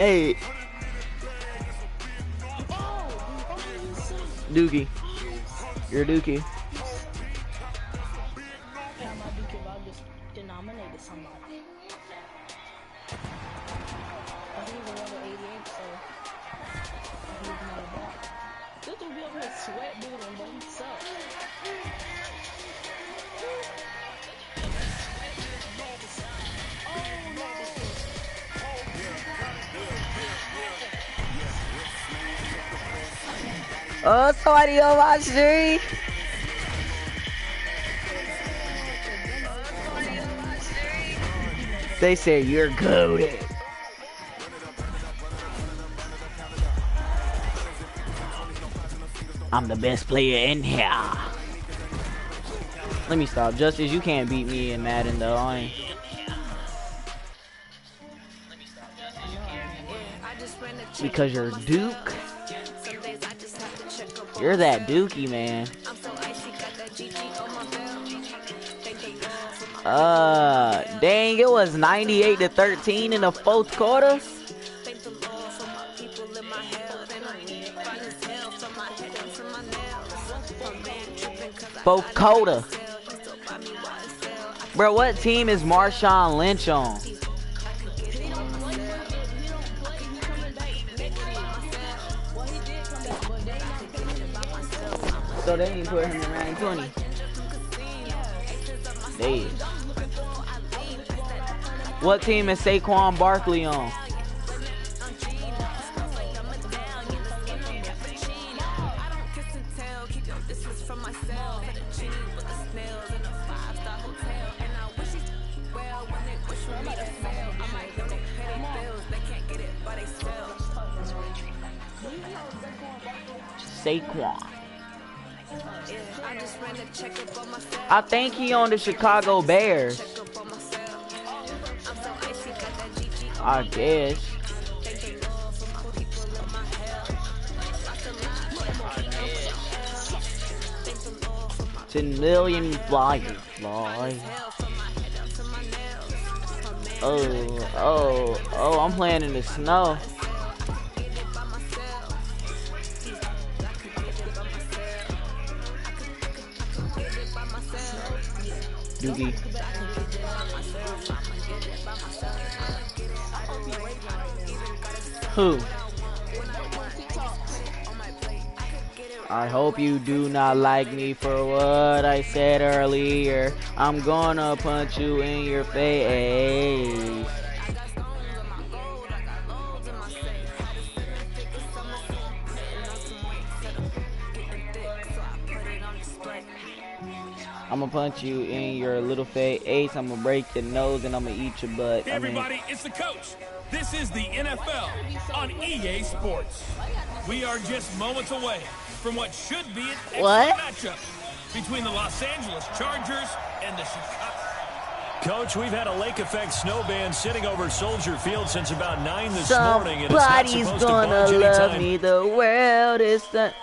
Hey, Dookie. You're a Dookie. Now my Duke if I just denominated somebody. But he's a level 88, so he's not bad. This will be over here sweat doodling, but he sucks. Oh, somebody on my street. They say you're goated. I'm the best player in here. Let me stop. Justice, you can't beat me in Madden though. I ain't. Because you're Duke. You're that Dookie, man. Dang, it was 98-13 in the fourth quarter. Fourth quarter. Bro, what team is Marshawn Lynch on? So they ain't put him in round 20. They is. What team is Saquon Barkley on? Saquon. I think he on the Chicago Bears. I guess. 10 million flyers fly. Oh, I'm playing in the snow. Doogie. Who? I hope you do not like me for what I said earlier. I'm gonna punch you in your face. I'm gonna punch you in your little face. I'm gonna break your nose and I'm gonna eat your butt. Hey everybody, it's the coach. This is the NFL on EA Sports. We are just moments away from what should be an excellent matchup between the Los Angeles Chargers and the Chicago. Coach, we've had a lake effect snow band sitting over Soldier Field since about 9 this morning. And somebody's gonna love me. The world is the.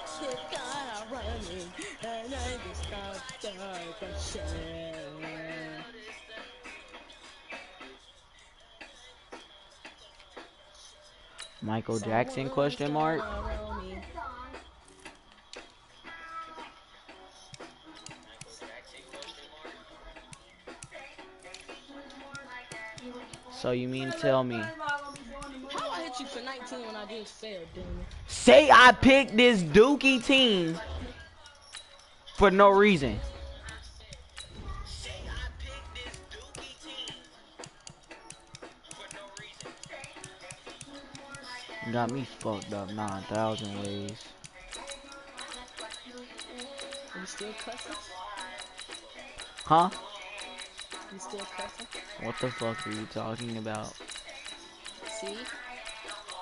Michael Jackson question mark. So you mean to tell me? How I hit you for 19 when I just failed, dude? Say I picked this Dookie team for no reason. Got me fucked up 9,000 ways. You still cussing? Huh? You still cussing? What the fuck are you talking about? See?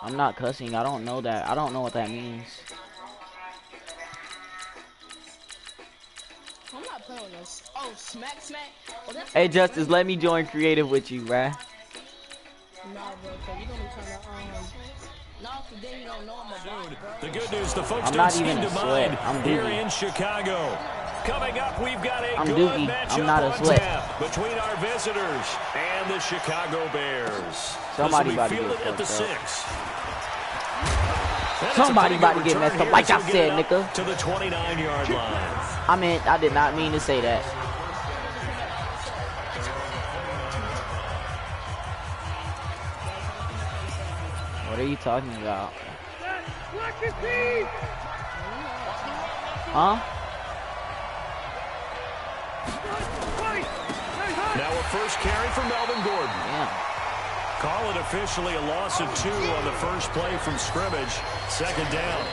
I'm not cussing. I don't know that. I don't know what that means. I'm not playing with this. Oh, smack. Oh, that's Hey, Justice, let me join creative with you, bruh. Nah, bro, cause you gonna be trying to, no, cause then you don't know I'm a bro. The good news, the folks I'm don't not seem even to a sweat. mind I'm here Doogie. in Chicago. Coming up, we've got a I'm good Doogie. matchup I'm not a on sweat. tap. between our visitors and the Chicago Bears. Somebody about to get at the fucked 6. Somebody about to get messed up, like I said, nigga. To the 29-yard line. I mean, I did not mean to say that. What are you talking about? Huh? Now a first carry for Melvin Gordon. Yeah. Call it officially a loss of 2 on the first play from scrimmage. Second down.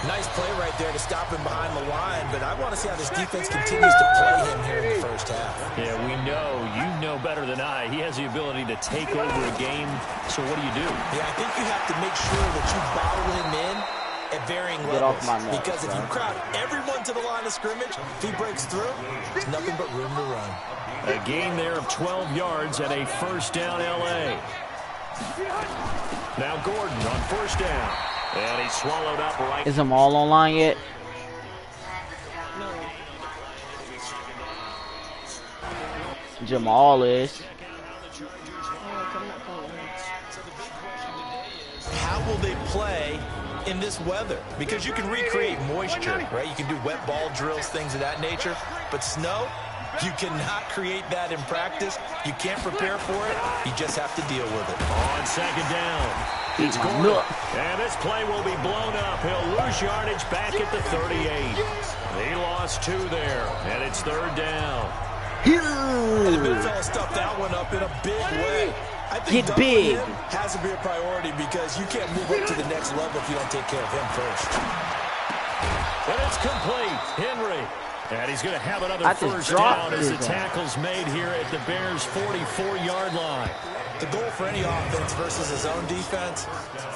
Nice play right there to stop him behind the line, but I want to see how this defense continues to play him here in the first half. Yeah, we know. You know better than I. He has the ability to take over a game, so what do you do? Yeah, I think you have to make sure that you bottle him in at varying levels. Because if you crowd everyone to the line of scrimmage, if he breaks through, there's nothing but room to run. A gain there of 12 yards and a first down L.A. Now Gordon on first down. And he swallowed up right. Is them all online yet? Jamal is. How will they play in this weather? Because you can recreate moisture, right? You can do wet ball drills, things of that nature. But snow, you cannot create that in practice. You can't prepare for it. You just have to deal with it. On second down. It's Gordon. And this play will be blown up. He'll lose yardage back at the 38. He lost 2 there, and it's third down. And the big fella stuffed that one up in a big way. I think get big has to be a priority because you can't move up to the next level if you don't take care of him first. And it's complete. Henry. And he's going to have another first down as the tackle's made here at the Bears' 44-yard line. The goal for any offense versus his own defense,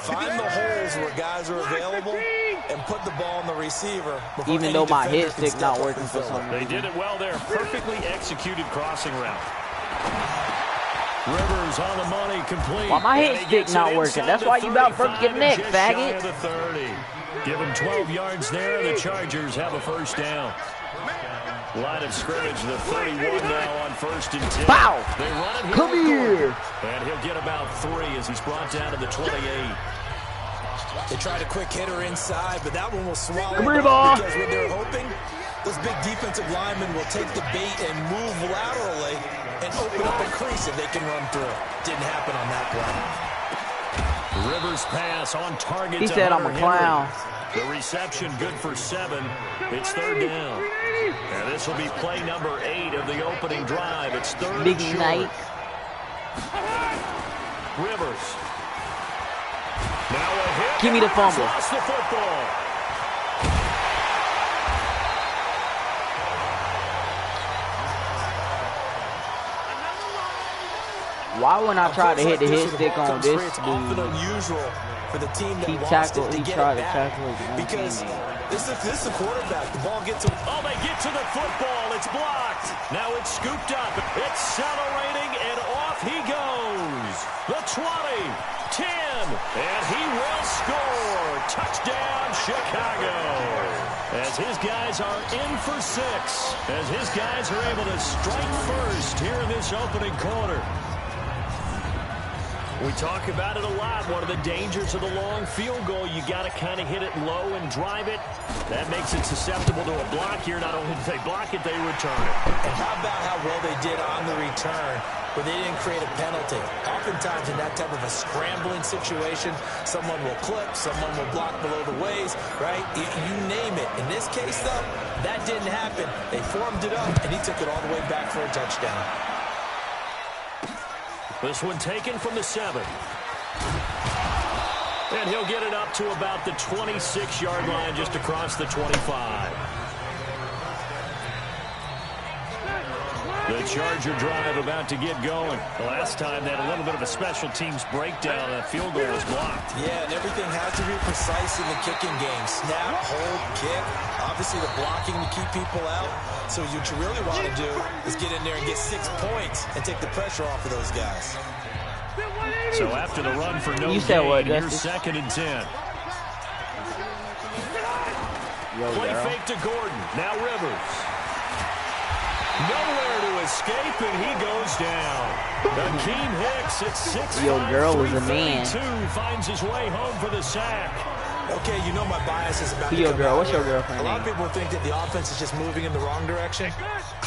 find the holes where guys are available and put the ball on the receiver. Even though my hit stick not working for some reason. They did it well there. Perfectly executed crossing route. Rivers on the money, complete. Why my hit stick not working? That's why you about to get neck, faggot. The 30. Give him 12 yards there. The Chargers have a first down. Line of scrimmage, the 31 now on first and 10. Bow! They run it here. Come here! And he'll get about 3 as he's brought down to the 28. They tried a quick hitter inside, but that one will swallow. Come here, ball! Because what they're hoping, those big defensive linemen will take the bait and move laterally and open up a crease if they can run through. Didn't happen on that play. Rivers pass on target. He said I'm a clown. The reception good for 7. It's third down. And this will be play number 8 of the opening drive. It's third Big short. night. Rivers. Now a hit. Give me the fumble. Lost the football. Why when I try to hit the hit stick on this often dude? unusual for the team that He lost it to get tried it to back tackle his because this is the quarterback. The ball gets. Oh, they get to the football. It's blocked. Now it's scooped up. It's accelerating, and off he goes. The 20, 10, and he will score. Touchdown, Chicago. As his guys are in for 6. As his guys are able to strike first here in this opening quarter. We talk about it a lot. One of the dangers of the long field goal, you got to kind of hit it low and drive it. That makes it susceptible to a block here. Not only do they block it, they return it. And how about how well they did on the return where they didn't create a penalty? Oftentimes in that type of a scrambling situation, someone will clip, someone will block below the waist, right? You name it. In this case, though, that didn't happen. They formed it up, and he took it all the way back for a touchdown. This one taken from the 7. And he'll get it up to about the 26-yard line just across the 25. The Charger drive about to get going. The last time they had a little bit of a special teams breakdown. That field goal was blocked. Yeah, and everything has to be precise in the kicking game. Snap, hold, kick. Obviously the blocking to keep people out. So what you really want to do is get in there and get 6 points and take the pressure off of those guys. So after the run for no gain, here's second and 10. Play fake to Gordon. Now Rivers. Nowhere to escape, and he goes down. Akeem Hicks at 6'5", Your girl is a man. 332 finds his way home for the sack. Okay, you know my bias is about to Your come girl, out what's your here. girlfriend A lot name? of people think that the offense is just moving in the wrong direction.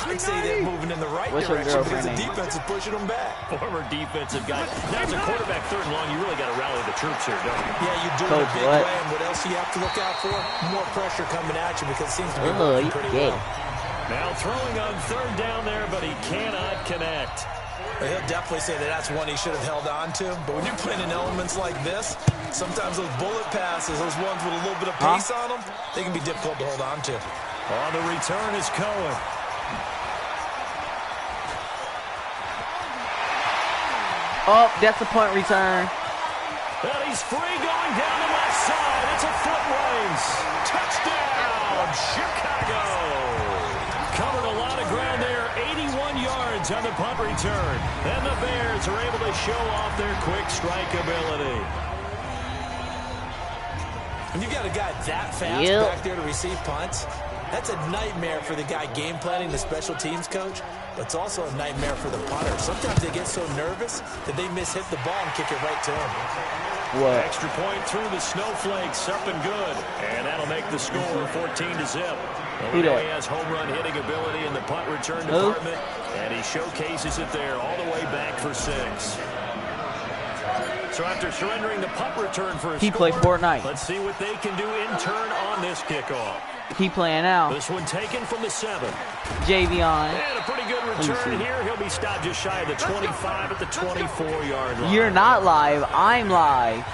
I'd say they're moving in the right What's your direction because girlfriend the name? defense is pushing them back. Former defensive guy. Now, as a quarterback, 3rd and long, you really got to rally the troops here, don't you? Yeah, you do it in Coach, a big what? way, and what else do you have to look out for? More pressure coming at you because it seems to be working pretty well. Now throwing on 3rd down there, but he cannot connect. He'll definitely say that that's one he should have held on to. But when you're playing in elements like this, sometimes those bullet passes, those ones with a little bit of pace on them, they can be difficult to hold on to. On the return is Cohen. Oh, that's a punt return. And he's free going down the left side. It's a foot race. Touchdown, Chicago. Covered a lot of ground there. 81 yards on the punt return. And the Bears are able to show off their quick strike ability. When you got a guy that fast back there to receive punts, that's a nightmare for the guy game planning, the special teams coach, but it's also a nightmare for the punter. Sometimes they get so nervous that they mishit the ball and kick it right to him. What? Extra point through the snowflakes, up and good. And that'll make the score 14-0. Who that? He has home run hitting ability in the punt return department, and he showcases it there all the way back for 6. So after surrendering the punt return for a He score, played Fortnite. let's see what they can do in turn on this kickoff. He playing now. This one taken from the 7. Javion. And a pretty good return here. He'll be stopped just shy of the 25 at the 24-yard line. You're not live. I'm live.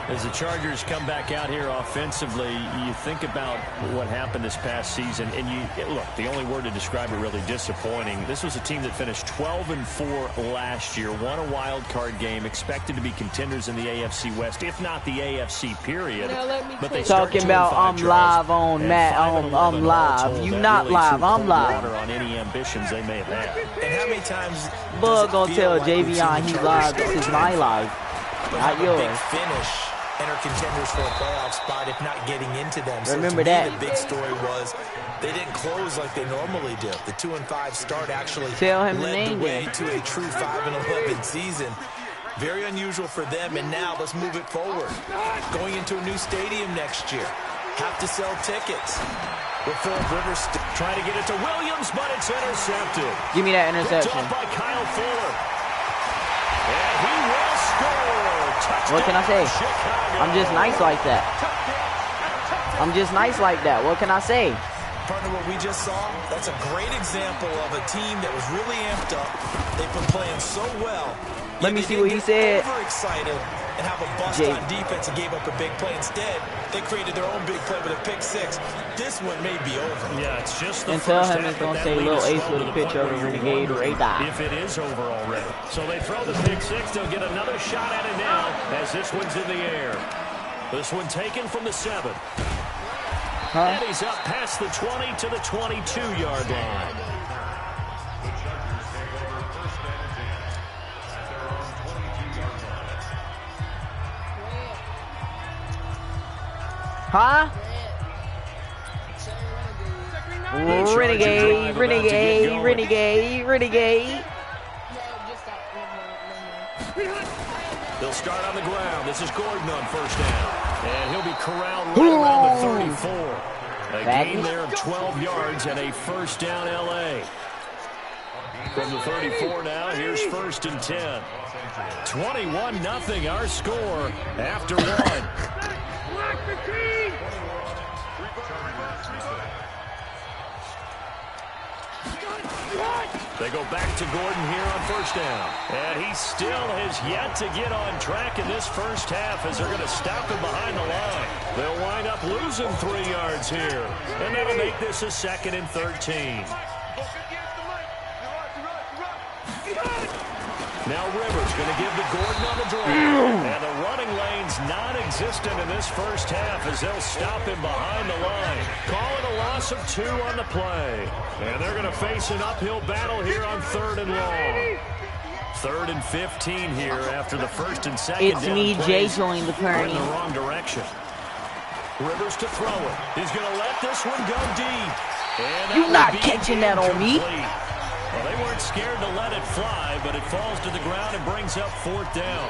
As the Chargers come back out here offensively, you think about what happened this past season, and look, the only word to describe it, really disappointing. This was a team that finished 12-4 last year, won a wild card game, expected to be contenders in the AFC West, if not the AFC period. But they talking about I'm live on Matt. I'm live. You not live. I'm live. On any ambitions they may have had. And how many times Bug gonna tell Javion he's live. This is my live, not yours. Big finish. Enter contenders for a playoff spot, if not getting into them. So Remember to me, that. the big story was they didn't close like they normally do. The 2-5 start actually Tell him the led name the way then. to a true 5-11 season. Very unusual for them. And now let's move it forward. Going into a new stadium next year. Have to sell tickets. Will Philip Rivers Trying to get it to Williams, but it's intercepted. Give me that Picked interception. off by Kyle Fuller. And he will score. Touchdown, What can I say? Chicago. I'm just nice like that. I'm just nice like that. What can I say? Partner, what we just saw, that's a great example of a team that was really amped up. They've been playing so well. Let me see what he said. Overexcited and have a bust Jay. on defense and gave up a big play. Instead, they created their own big play with a pick 6. This one may be over. Yeah, it's just the And tell first him half, it's gonna but say that lead Lil is Ace slow with to a the picture point of a where you're renegade or wondering a die. if it is over already. So they throw the pick 6. They'll get another shot at it now as this one's in the air. This one taken from the 7. And he's up past the 20 to the 22-yard line. Huh? Renegade, renegade, renegade, renegade. They'll start on the ground. This is Gordon on first down. And he'll be corralled right around the 34. A gain there of 12 yards and a first down L.A. From the 34 now, here's 1st and 10. 21-0 our score after 1. They go back to Gordon here on first down. And he still has yet to get on track in this first half as they're going to stop him behind the line. They'll wind up losing 3 yards here. And that'll make this a 2nd and 13. Now Rivers going to give to Gordon on the draw. And the running lane's non-existent in this first half as they'll stop him behind the line. Call it a loss of 2 on the play. And they're going to face an uphill battle here on 3rd and long. 3rd and 15 here after the 1st and 2nd It's down me, Jay, plays joined the in party. the wrong direction. Rivers to throw it. He's going to let this one go deep. You not catching that on me. Well, they weren't scared to let it fly, but it falls to the ground and brings up 4th down.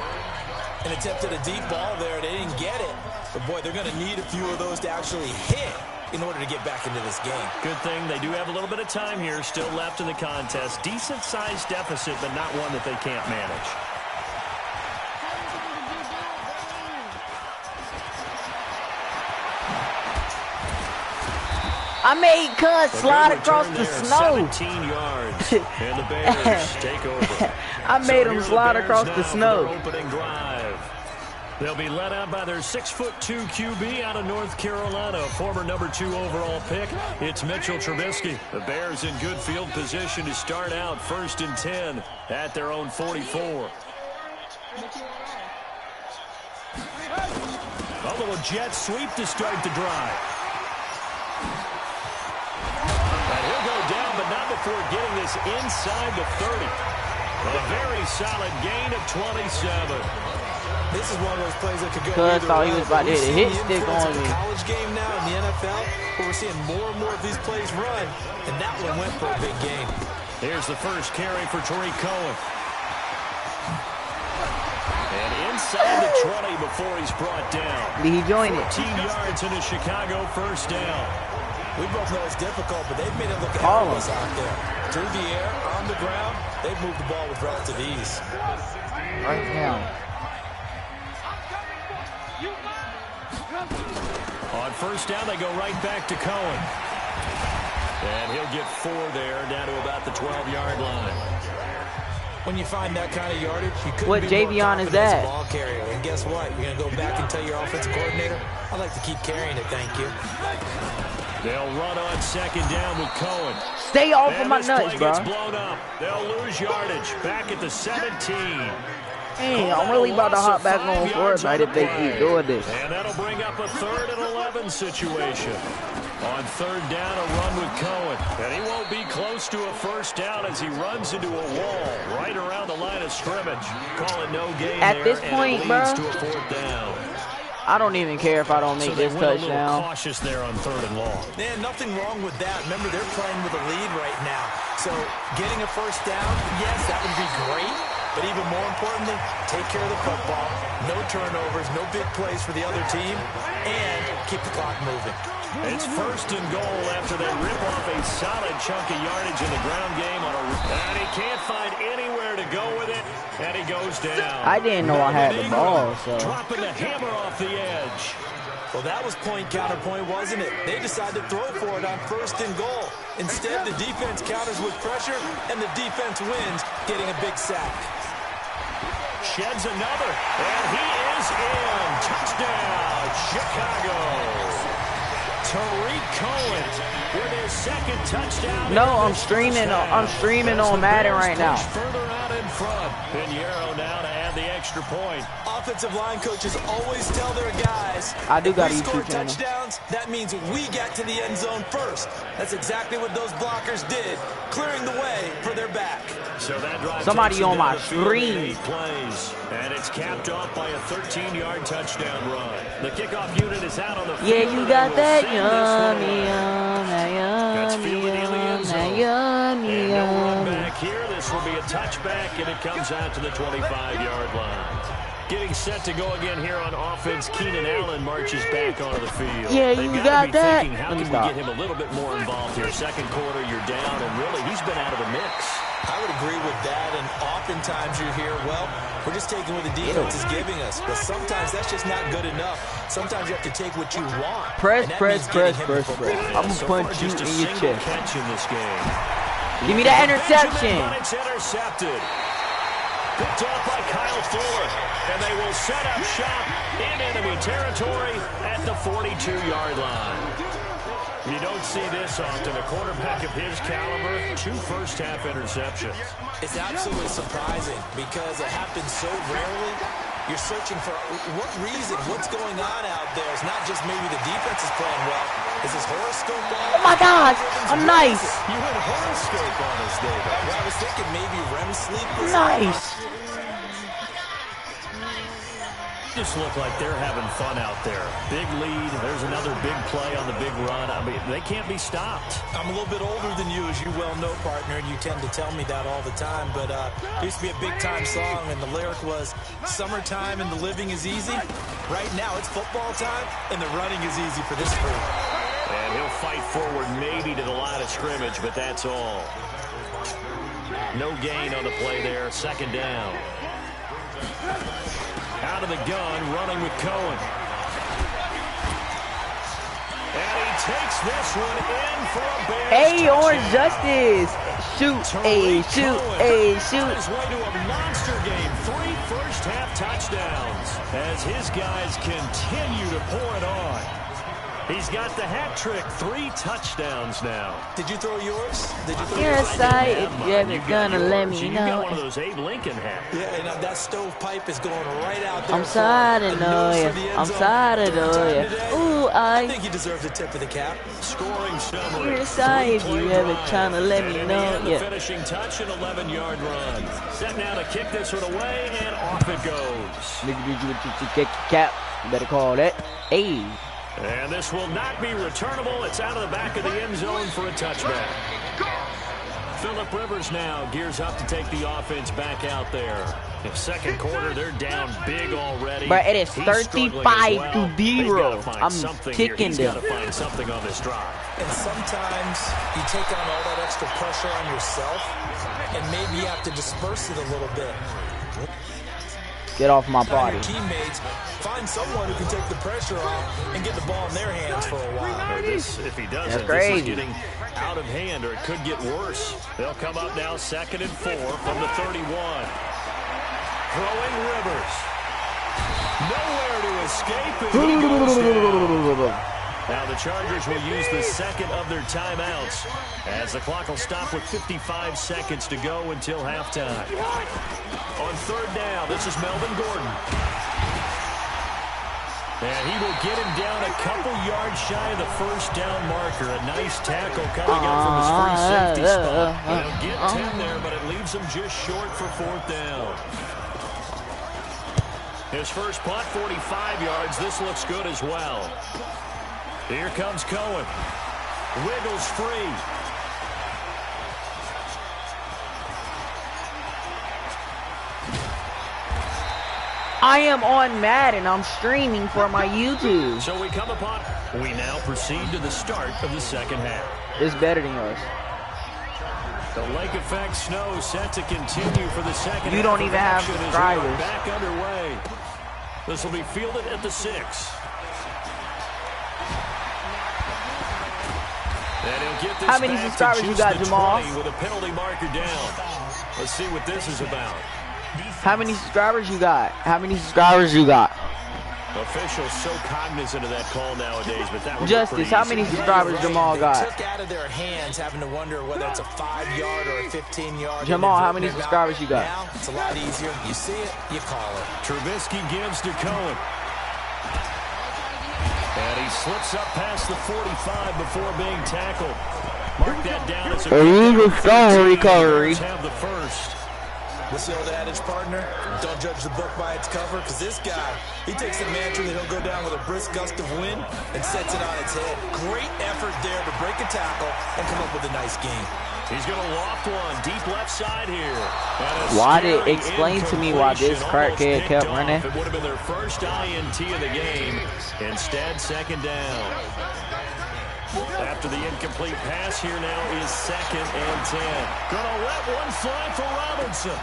An attempt at a deep ball there. They didn't get it. But, boy, they're going to need a few of those to actually hit in order to get back into this game. Good thing they do have a little bit of time here still left in the contest. Decent-sized deficit, but not one that they can't manage. I made Cuz slide across the snow. 17 yards, and the Bears take over. I made him slide across the snow. Opening drive. They'll be led out by their 6'2" QB out of North Carolina, former #2 overall pick. It's Mitchell Trubisky. The Bears in good field position to start out 1st and 10 at their own 44. A little jet sweep to start the drive. And he'll go down, but not before getting this inside the 30. A very solid gain of 27. This is one of those plays that could go Cuz either thought way. he was about to hit a hit stick on In me. the college game now in the NFL, where we're seeing more and more of these plays run, and that one went for a big gain. Here's the first carry for Tariq Cohen. And inside the 20 before he's brought down. Did he join it? 14 yards into Chicago, 1st down. We both know it's difficult, but they've made it look Call him. effortless out there. Through the air, on the ground, they've moved the ball with relative ease. Right now. On 1st down, they go right back to Cohen. And he'll get 4 there, down to about the 12-yard line. When you find that kind of yardage, you couldn't What be Javion more is confident as a that? ball carrier. And guess what? You're going to go back and tell your offensive coordinator, I'd like to keep carrying it, thank you. They'll run on 2nd down with Cohen. Stay off of And my this nuts, play bro. gets blown up. They'll lose yardage. Back at the 17. Hey, I'm really about to hop back on Fortnite if they keep doing this. And that'll bring up a 3rd and 11 situation. On 3rd down, a run with Cohen. And he won't be close to a 1st down as he runs into a wall right around the line of scrimmage. Call it no gain At there, this and point, it bro, leads to a 4th down. I don't even care if I don't make So they this went a little touchdown. cautious there on 3rd and long. Man, nothing wrong with that. Remember, they're playing with a lead right now. So getting a 1st down, yes, that would be great. But even more importantly, take care of the football. No turnovers, no big plays for the other team, and keep the clock moving. It's 1st and goal after they rip off a solid chunk of yardage in the ground game and he can't find anywhere to go with it, and he goes down. I didn't know I had the ball, so. Dropping the hammer off the edge. Well, that was point counterpoint, wasn't it? They decided to throw for it on 1st and goal. Instead, the defense counters with pressure, and the defense wins, getting a big sack. Sheds another, and he is in. Touchdown, Chicago. Tariq Cohen with his 2nd touchdown. No, I'm streaming on Madden right now. Further out in front. Pinheiro now to add the extra point. Offensive line coaches always tell their guys, I do got a if we score YouTube channel. touchdowns, that means we get to the end zone first. That's exactly what those blockers did, clearing the way for their back. So that drive Somebody takes on them my down the field in stream. 8 plays, and it's capped off by a 13-yard touchdown run. The kickoff unit is out on the field. Yeah, you and got they will that send this yummy, one away. That's yummy, fielded in the end zone. yummy, And no run yummy. back here. This will be a touchback, and it comes out to the 25-yard line. Getting set to go again here on offense, Keenan Allen marches back onto the field. Yeah, They've you got to got be that. thinking, how Let me can we stop. get him a little bit more involved here? 2nd quarter, you're down, and really, he's been out of the mix. I would agree with that, and oftentimes you hear, well, we're just taking what the defense is giving us. But sometimes that's just not good enough. Sometimes you have to take what you want. Press, and that press, means press, getting him press, the press. football. I'm gonna So far, punch you just a in your single chest. catch in this game. Give me that interception. Benjamin, but it's intercepted. Picked off by Kyle Fuller, and they will set up shop in enemy territory at the 42-yard line. You don't see this often. A quarterback of his caliber, 2 first-half interceptions. It's absolutely surprising because it happens so rarely. You're searching for what reason, what's going on out there. It's not just maybe the defense is playing well. Is this horoscope on? Oh my God, I'm nice. You went horoscope on us, David. Well, I was thinking maybe REM sleep was Nice. just look like they're having fun out there. Big lead. There's another big play on the big run. I mean, they can't be stopped. I'm a little bit older than you, as you well know, partner, and you tend to tell me that all the time. But there used to be a big-time song, and the lyric was, "Summertime and the living is easy." Right now, it's football time, and the running is easy for this crew. And he'll fight forward maybe to the line of scrimmage, but that's all. No gain on the play there. Second down. Out of the gun, running with Cohen. And he takes this one in for a Bears Hey, touchdown. Orange Justice. Shoot, shoot, shoot. On his way to a monster game. 3 first-half touchdowns as his guys continue to pour it on. He's got the hat trick. 3 touchdowns now. Did you throw yours? Did you throw You're yours? a sight if you ever gonna let me You got know. one of those Abe Lincoln hats. Yeah, and that stovepipe is going right out there. I'm sorry to know ya. I'm sorry to know ya. Ooh, I think he deserves a tip of the cap. Scoring summary. You're a sight if you ever tryna let me And know. the Yeah. finishing touch, an 11-yard run. Set now to kick this one away, and off it goes. Nigga, did you kick your cap? You better call that. Hey. And this will not be returnable. It's out of the back of the end zone for a touchback. Phillip Rivers now gears up to take the offense back out there. In second quarter, they're down big already. But it is He's 35 to They've 0. gotta find I'm something here. kicking He's them. got to find something on this drive. And sometimes you take on all that extra pressure on yourself, and maybe you have to disperse it a little bit. Get off my Find body. your teammates, find someone who can take the pressure off and get the ball in their hands for a while. If he doesn't, That's this crazy. is getting out of hand, or it could get worse. They'll come up now 2nd and 4 from the 31. Throwing Rivers. Nowhere to escape, and he goes down. Now the Chargers will use the second of their timeouts as the clock will stop with 55 seconds to go until halftime. On 3rd down, this is Melvin Gordon. And he will get him down a couple yards shy of the first down marker. A nice tackle coming up from his free safety spot. He'll get 10 there, but it leaves him just short for 4th down. His first punt, 45 yards. This looks good as well. Here comes Cohen. Wiggles free. I am on Madden. I'm streaming for my YouTube. So we now proceed to the start of the second half. It's better than yours. The lake effect snow set to continue for the second half. You don't even have Action is subscribers. back underway. This will be fielded at the 6. And he'll get this How many back subscribers to you just got, the Jamal? 20 with a penalty marker down. Let's see what this is about. How many subscribers you got? How many subscribers you got? Officials so cognizant of that call nowadays, but that was Justice, how many subscribers Jamal They got? took out of their hands having to wonder whether it's a 5-yard or a 15-yard. Jamal, how many subscribers you got? Now, it's a lot easier. You see it, you call it. Trubisky gives to Cohen. And he slips up past the 45 before being tackled. Mark that down as a Illegal stone recovery. Have the first. What's the old adage, partner? Don't judge the book by its cover, because this guy, he takes a mantra that he'll go down with a brisk gust of wind and sets it on its head. Great effort there to break a tackle and come up with a nice game. He's going to loft one deep left side here. Why did explain to me why this crackhead kept running? It would have been their first INT of the game. Instead, second down. After the incomplete pass, here now is 2nd and 10. Gonna let one fly for Robinson.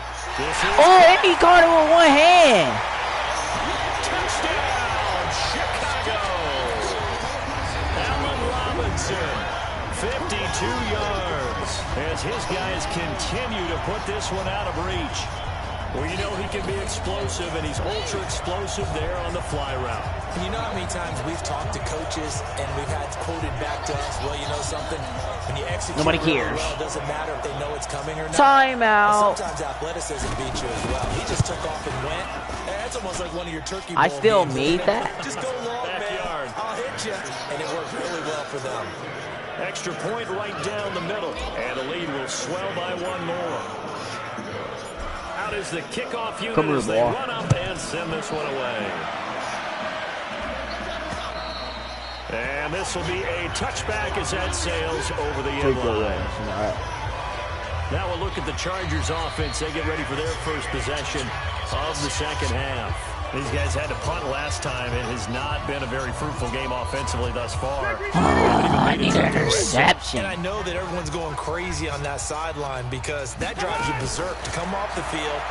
Oh, and he caught it with one hand. Touchdown, Chicago. Allen Robinson, 52 yards. As his guys continue to put this one out of reach. Well, you know he can be explosive, and he's ultra explosive there on the fly route. And you know how many times we've talked to coaches and we've had quoted back to us, well, you know something? When you execute Nobody really cares. well, it doesn't matter if they know it's coming or not. Timeout. Sometimes athleticism beats you as well. He just took off and went. That's almost like one of your turkey bowl I still games, made isn't it? that. Just go long, Backyard. man. I'll hit you. And it worked really well for them. Extra point right down the middle. And the lead will swell by one more. Out is the kickoff unit Come here, as they boy. run up and send this one away. And this will be a touchback as that sails over the end line. Now we'll look at the Chargers offense. They get ready for their first possession of the second half. These guys had to punt last time. It has not been a very fruitful game offensively thus far. Interception. And I know that everyone's going crazy on that sideline because that drives you berserk to come off the field,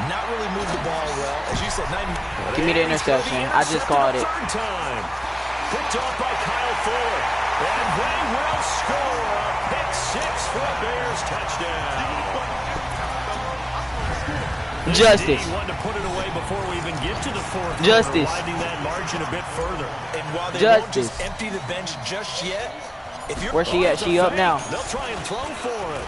not really move the ball well. As you said, 90. Give me the interception. I just called it. Third time. Picked off by Kyle Fuller. And they will score a pick six for a Bears touchdown. Justice. Wanted to put it away before we even get to the fourth. Justice. Widening that margin a bit further. And while they won't just empty the bench just yet, if you're where's she at? She up now. They'll try and throw for it.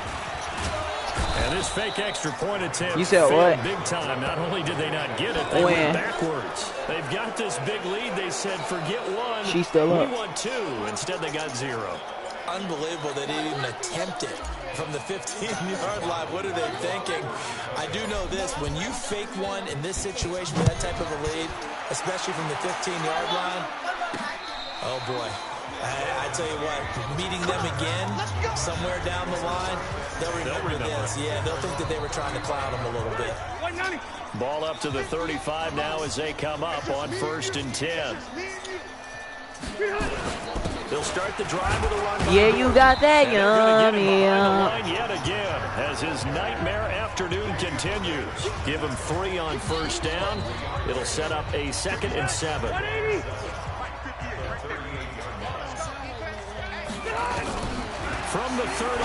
And this fake extra point attempt. You said what? Big time. Not only did they not get it, they went backwards. They've got this big lead. They said, forget one. She's still up. We want two. Instead, they got zero. Unbelievable they didn't even attempt it from the 15-yard line. What are they thinking? I do know this. When you fake one in this situation with that type of a lead, especially from the 15-yard line, oh, boy. I tell you what, meeting them again somewhere down the line, they'll remember this. Yeah, they'll think that they were trying to clown them a little bit. Ball up to the 35 now as they come up on 1st and 10. They'll start the drive with a run. Yeah, you got that, yummy. Yet again, as his nightmare afternoon continues. Give him 3 on 1st down. It'll set up a 2nd and 7. From the 38,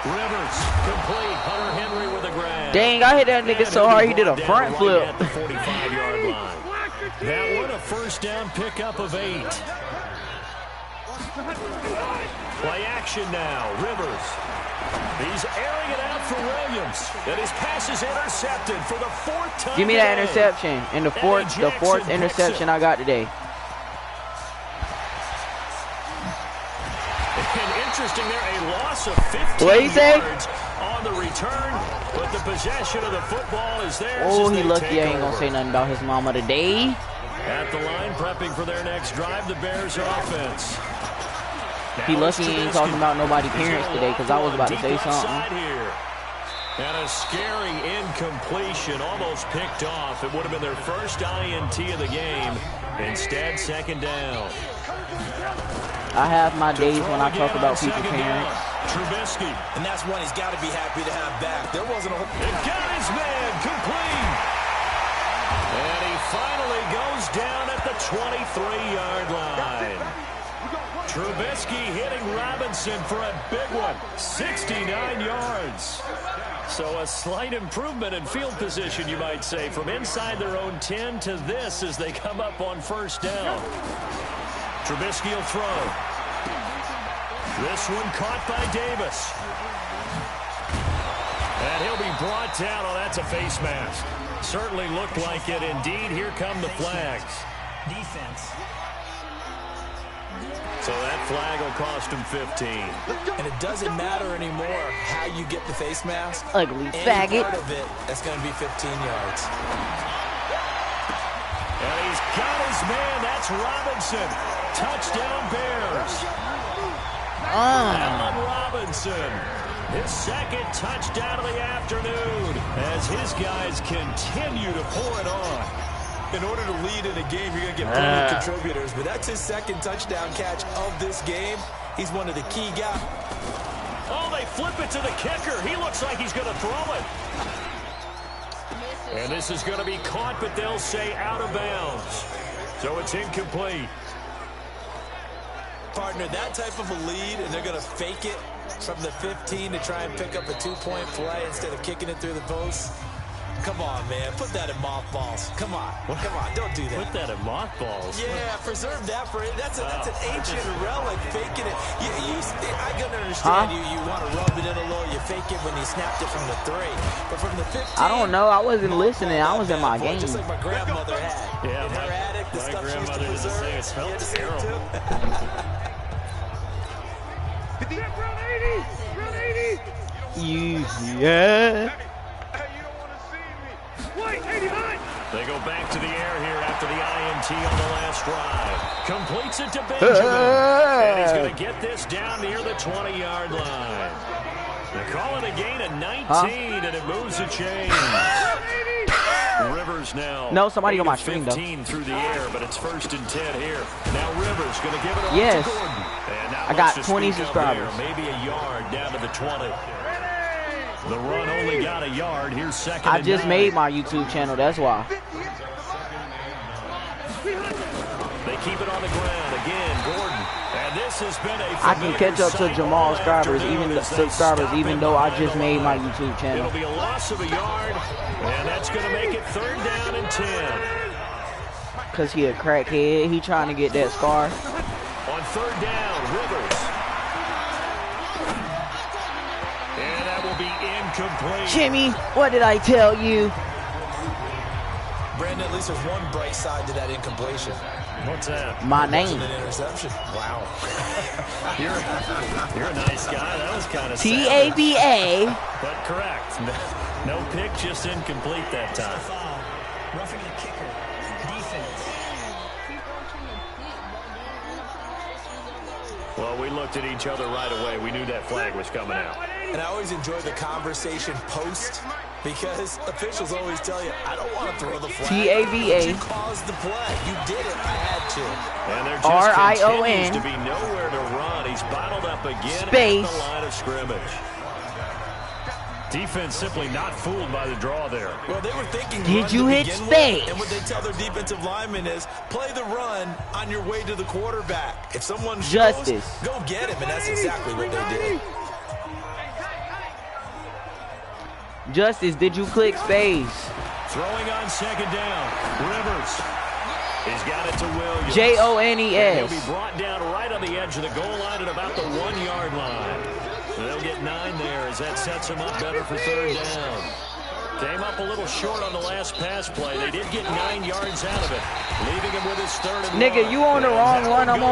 Rivers complete. Hunter Henry with a grab. Dang, I hit that nigga so hard he did a front flip. At the 45-yard line. That one a 1st down pickup of 8. Play action now. Rivers. He's airing it out for Williams. And his pass is intercepted for the 4th time. Give me that interception. And the fourth interception I got today. And interesting there, a loss of 15 yards on the return, but the possession of the football is theirs. Oh, he lucky I ain't gonna say nothing about his mama today. At the line, prepping for their next drive, the Bears offense. He lucky he ain't talking about nobody's parents today, because I was about to say something. And a scary incompletion, almost picked off. It would have been their first INT of the game. Instead, 2nd down. I have my days when I talk about people's parents. Trubisky. And that's one he's got to be happy to have back. There wasn't a... It got his man complete. And he finally goes down at the 23-yard line. Trubisky hitting Robinson for a big one. 69 yards. So a slight improvement in field position, you might say, from inside their own 10 to this as they come up on 1st down. Trubisky will throw. This one caught by Davis. And he'll be brought down. Oh, that's a face mask. Certainly looked like it. Indeed, here come the flags. Defense. So that flag will cost him 15. And it doesn't matter anymore how you get the face mask. Ugly Any faggot. part of it, that's going to be 15 yards. And he's got his man. That's Robinson. Touchdown Bears. Allen Robinson. His 2nd touchdown of the afternoon as his guys continue to pour it on. In order to lead in a game, you're going to get plenty of contributors. But that's his 2nd touchdown catch of this game. He's one of the key guys. Oh, they flip it to the kicker. He looks like he's going to throw it. And this is going to be caught, but they'll say out of bounds. So it's incomplete. Partner, that type of a lead, and they're going to fake it from the 15 to try and pick up a 2-point play instead of kicking it through the post. Come on, man. Put that in mothballs. Come on. Come on. Don't do that. Put that in mothballs? Yeah, preserve that for it. That's an ancient relic, faking it. I can understand you want to rub it in a little. You fake it when you snapped it from the 3. But from the 15. I don't know. I wasn't listening. I was in my game. Just like my grandmother had. Yeah, in her attic, the stuff she used to preserve. It smelled terrible. Yeah. Wait, 80 high! They go back to the air here after the INT on the last drive. Completes it to Benjamin. And he's going to get this down near the 20-yard line. They call it a gain of 19, and it moves the chains. Rivers now. No, somebody on my screen, though. 15 through the air, but it's 1st and 10 here. Now Rivers going to give it off yes. to Gordon. And I got 20 subscribers. Maybe a yard down to the 20. The run only got a yard. Here's 2nd I and just 9. made my YouTube channel, that's why. They keep it on the ground again, Gordon. And this has been a I can catch up to Jamal's subscribers, even though I just made my YouTube channel. It'll be a loss of a yard, and that's going to make it 3rd down and 10. Cause he a crackhead, he trying to get that scar. On 3rd down, Rivers. And that will be incomplete. Jimmy, what did I tell you? Brandon, at least there's one bright side to that incompletion. What's that? My name. An interception. Wow. You're a nice guy. That was kind of TABA. But correct. No pick, just incomplete that time. Roughing the kicker. Defense. Well, we looked at each other right away. We knew that flag was coming out. And I always enjoy the conversation post because officials always tell you, I don't want to throw the flag. TABA. You caused the play. You did it. I had to. And there just RION. continues to be nowhere to run. He's bottled up again Space. at the line of scrimmage. Defense simply not fooled by the draw there. Well, they were thinking Did you hit space? And what they tell their defensive linemen is play the run on your way to the quarterback. If someone shows, Justice. go get him, and that's exactly what they did. Justice, did you click space? Throwing on 2nd down. Rivers. He's got it to Williams. JONES. He'll be brought down right on the edge of the goal line at about the 1-yard line. They'll get 9 there as that sets him up better for 3rd down. Came up a little short on the last pass play. They did get 9 yards out of it, leaving him with his 3rd and Nigga, 1. you on the wrong one. I'm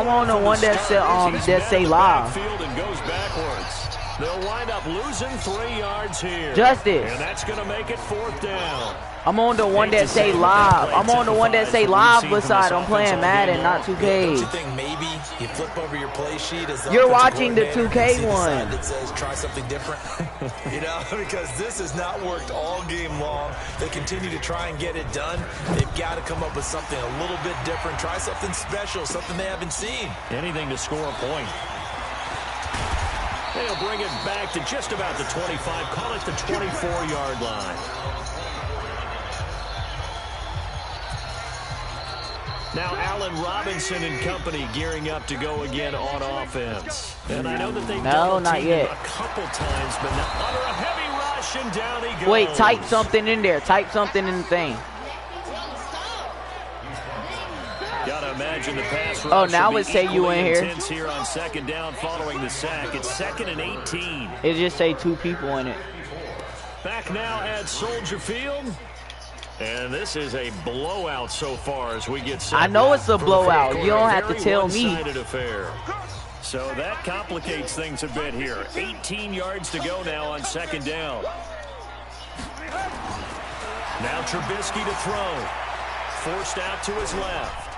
on the one that say live. And goes backwards. They'll wind up losing 3 yards here. Justice. And that's going to make it 4th down. I'm on the one that say live. I'm on the one that say live beside I'm playing Madden, not 2K. Don't you think maybe you flip over your play sheet as the You're offensive watching the coordinator 2K and see one. side that says try something different? You know, because this has not worked all game long. They continue to try and get it done. They've got to come up with something a little bit different. Try something special, something they haven't seen. Anything to score a point. They'll bring it back to just about the 25. Call it the 24-yard line. Now Allen Robinson and company gearing up to go again on offense. And I know that they've done it a couple times, but now under a heavy rush and down he goes. Wait, type something in there. Type something in the thing. Gotta imagine the pass rush. Oh, now it say you in here. Here on 2nd down following the sack. It's 2nd and 18. It just say 2 people in it. Back now at Soldier Field. And this is a blowout so far as we get set. I know it's a blowout. You don't have to tell me. Affair. So that complicates things a bit here. 18 yards to go now on 2nd down. Now Trubisky to throw. Forced out to his left.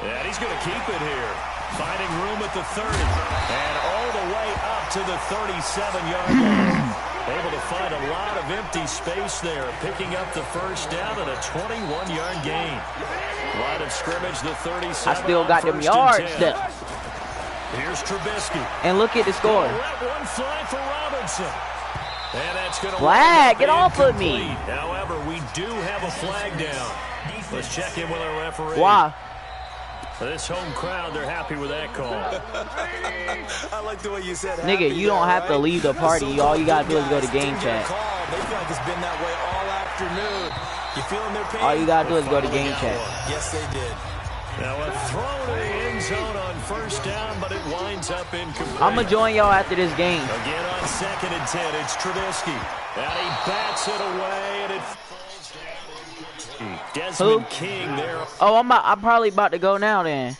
And he's going to keep it here. Finding room at the 30. And all the way up to the 37-yard line. Able to find a lot of empty space there. Picking up the 1st down and a 21-yard gain. Line of scrimmage, the 37. I still got them yards there. Here's Trubisky. And look at the score. Let one fly for Robinson. And that's going to flag, get off of me. However, we do have a flag down. Let's check in with our referee. Why? This home crowd, they're happy with that call. I like the way you said Nigga, you don't have to leave the party. All you gotta do is go to game chat. They feel like it's been that way all afternoon. You feeling their pain? All you gotta do is go to game chat. Yes, they did. Now a throw to the end zone on 1st down, but it winds up incomplete. I'm gonna join y'all after this game. Again on 2nd and 10, it's Trubisky. And he bats it away, and it... Desmond King there. Oh, I'm probably about to go now then.